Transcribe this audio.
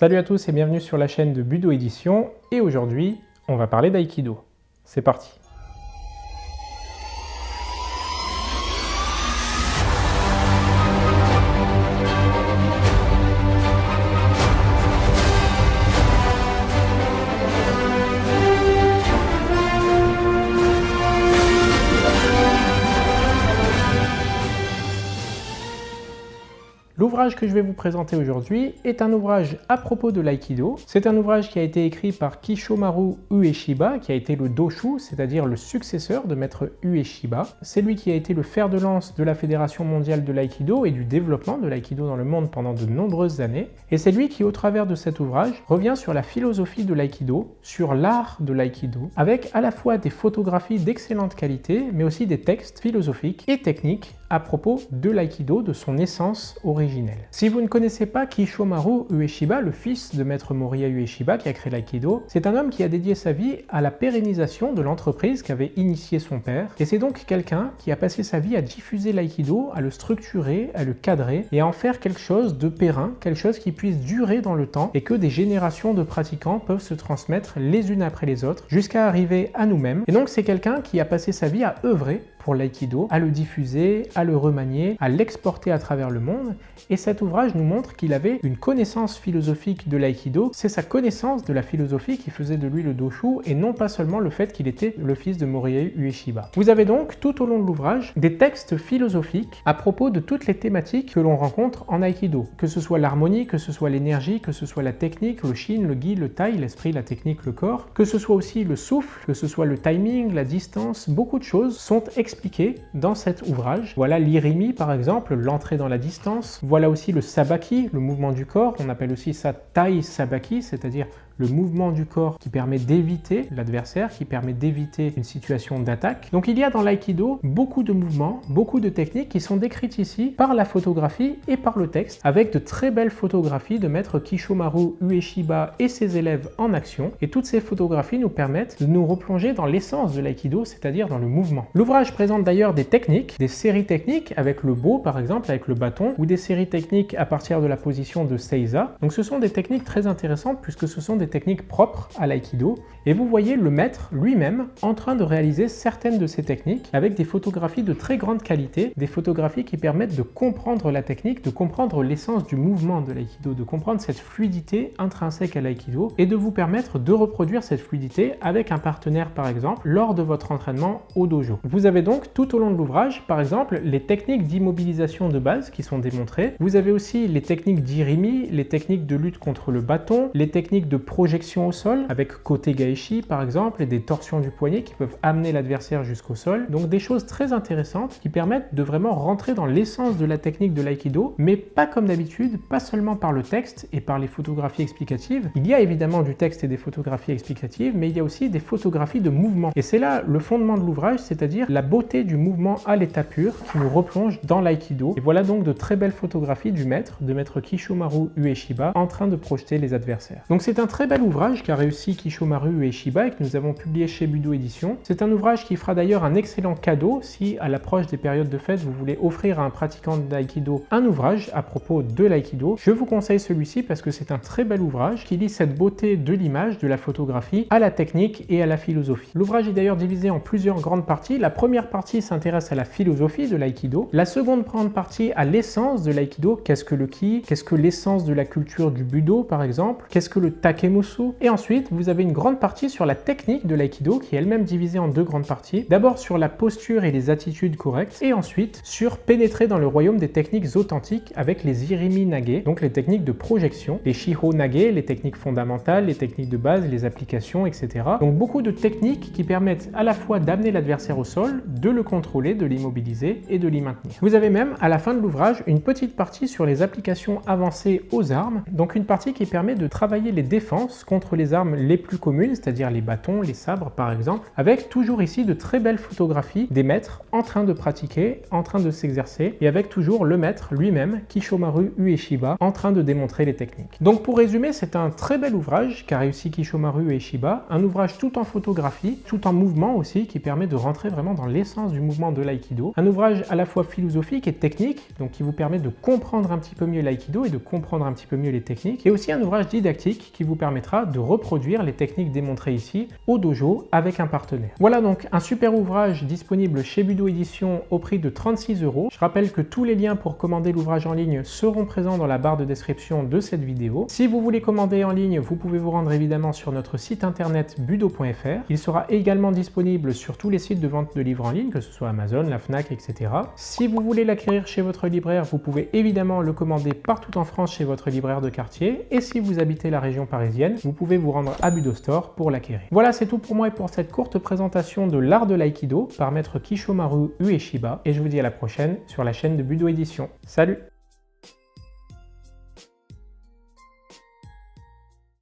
Salut à tous et bienvenue sur la chaîne de Budo Édition, et aujourd'hui on va parler d'aïkido. C'est parti. L'ouvrage que je vais vous présenter aujourd'hui est un ouvrage à propos de l'aïkido. C'est un ouvrage qui a été écrit par Kishomaru Ueshiba, qui a été le doshu, c'est-à-dire le successeur de maître Ueshiba. C'est lui qui a été le fer de lance de la Fédération mondiale de l'aïkido et du développement de l'aïkido dans le monde pendant de nombreuses années. Et c'est lui qui, au travers de cet ouvrage, revient sur la philosophie de l'aïkido, sur l'art de l'aïkido, avec à la fois des photographies d'excellente qualité, mais aussi des textes philosophiques et techniques à propos de l'aïkido, de son essence originelle. Si vous ne connaissez pas Kishomaru Ueshiba, le fils de maître Moriya Ueshiba qui a créé l'aïkido, c'est un homme qui a dédié sa vie à la pérennisation de l'entreprise qu'avait initié son père, et c'est donc quelqu'un qui a passé sa vie à diffuser l'aïkido, à le structurer, à le cadrer, et à en faire quelque chose de périn, quelque chose qui puisse durer dans le temps, et que des générations de pratiquants peuvent se transmettre les unes après les autres, jusqu'à arriver à nous-mêmes. Et donc c'est quelqu'un qui a passé sa vie à œuvrer pour l'aïkido, à le diffuser, à le remanier, à l'exporter à travers le monde. Et cet ouvrage nous montre qu'il avait une connaissance philosophique de l'aïkido. C'est sa connaissance de la philosophie qui faisait de lui le doshu, et non pas seulement le fait qu'il était le fils de Moriya Ueshiba. Vous avez donc tout au long de l'ouvrage des textes philosophiques à propos de toutes les thématiques que l'on rencontre en aïkido, que ce soit l'harmonie, que ce soit l'énergie, que ce soit la technique, le shin, le gi, le tai, l'esprit, la technique, le corps, que ce soit aussi le souffle, que ce soit le timing, la distance. Beaucoup de choses sont expliquées dans cet ouvrage. Voilà l'irimi par exemple, l'entrée dans la distance. Voilà aussi le sabaki, le mouvement du corps. On appelle aussi ça tai sabaki, c'est-à-dire le mouvement du corps qui permet d'éviter l'adversaire, qui permet d'éviter une situation d'attaque. Donc il y a dans l'aïkido beaucoup de mouvements, beaucoup de techniques qui sont décrites ici par la photographie et par le texte, avec de très belles photographies de maître Kishomaru Ueshiba et ses élèves en action. Et toutes ces photographies nous permettent de nous replonger dans l'essence de l'aïkido, c'est-à-dire dans le mouvement. L'ouvrage présente d'ailleurs des techniques, des séries techniques avec le bo par exemple, avec le bâton, ou des séries techniques à partir de la position de Seiza. Donc ce sont des techniques très intéressantes puisque ce sont des techniques propres à l'aïkido, et vous voyez le maître lui-même en train de réaliser certaines de ces techniques avec des photographies de très grande qualité, des photographies qui permettent de comprendre la technique, de comprendre l'essence du mouvement de l'aïkido, de comprendre cette fluidité intrinsèque à l'aïkido et de vous permettre de reproduire cette fluidité avec un partenaire par exemple lors de votre entraînement au dojo. Vous avez donc tout au long de l'ouvrage par exemple les techniques d'immobilisation de base qui sont démontrées, vous avez aussi les techniques d'irimi, les techniques de lutte contre le bâton, les techniques de projection au sol avec kote gaeshi par exemple, et des torsions du poignet qui peuvent amener l'adversaire jusqu'au sol. Donc des choses très intéressantes qui permettent de vraiment rentrer dans l'essence de la technique de l'aïkido, mais pas comme d'habitude, pas seulement par le texte et par les photographies explicatives. Il y a évidemment du texte et des photographies explicatives, mais il y a aussi des photographies de mouvement. Et c'est là le fondement de l'ouvrage, c'est-à-dire la beauté du mouvement à l'état pur qui nous replonge dans l'aïkido. Et voilà donc de très belles photographies du maître, de maître Kishomaru Ueshiba, en train de projeter les adversaires. Donc c'est un très bel ouvrage qu'a réussi Kishomaru Ueshiba et que nous avons publié chez Budo Édition. C'est un ouvrage qui fera d'ailleurs un excellent cadeau si à l'approche des périodes de fête vous voulez offrir à un pratiquant d'aïkido un ouvrage à propos de l'aïkido. Je vous conseille celui-ci parce que c'est un très bel ouvrage qui lie cette beauté de l'image, de la photographie à la technique et à la philosophie. L'ouvrage est d'ailleurs divisé en plusieurs grandes parties. La première partie s'intéresse à la philosophie de l'aïkido. La seconde grande partie à l'essence de l'aïkido. Qu'est-ce que le ki? Qu'est-ce que l'essence de la culture du budo par exemple? Qu'est-ce que le takemusu? Et ensuite, vous avez une grande partie sur la technique de l'aïkido qui est elle-même divisée en deux grandes parties. D'abord sur la posture et les attitudes correctes, et ensuite sur pénétrer dans le royaume des techniques authentiques avec les irimi nage, donc les techniques de projection, les shiho nage, les techniques fondamentales, les techniques de base, les applications, etc. Donc beaucoup de techniques qui permettent à la fois d'amener l'adversaire au sol, de le contrôler, de l'immobiliser et de l'y maintenir. Vous avez même à la fin de l'ouvrage une petite partie sur les applications avancées aux armes, donc une partie qui permet de travailler les défenses défense contre les armes les plus communes, c'est-à-dire les bâtons, les sabres par exemple, avec toujours ici de très belles photographies des maîtres en train de pratiquer, en train de s'exercer, et avec toujours le maître lui-même, Kishomaru Ueshiba, en train de démontrer les techniques. Donc pour résumer, c'est un très bel ouvrage qu'a réussi Kishomaru Ueshiba, un ouvrage tout en photographie, tout en mouvement aussi, qui permet de rentrer vraiment dans l'essence du mouvement de l'aïkido. Un ouvrage à la fois philosophique et technique, donc qui vous permet de comprendre un petit peu mieux l'aïkido et de comprendre un petit peu mieux les techniques, et aussi un ouvrage didactique qui vous permettra de reproduire les techniques démontrées ici au dojo avec un partenaire. Voilà donc un super ouvrage disponible chez Budo Édition au prix de 36 €. Je rappelle que tous les liens pour commander l'ouvrage en ligne seront présents dans la barre de description de cette vidéo. Si vous voulez commander en ligne, vous pouvez vous rendre évidemment sur notre site internet budo.fr. Il sera également disponible sur tous les sites de vente de livres en ligne, que ce soit Amazon, la Fnac, etc. Si vous voulez l'acquérir chez votre libraire, vous pouvez évidemment le commander partout en France chez votre libraire de quartier. Et si vous habitez la région parisienne, vous pouvez vous rendre à Budo Store pour l'acquérir. Voilà, c'est tout pour moi et pour cette courte présentation de l'art de l'aïkido par maître Kishomaru Ueshiba, et je vous dis à la prochaine sur la chaîne de Budo Édition. Salut!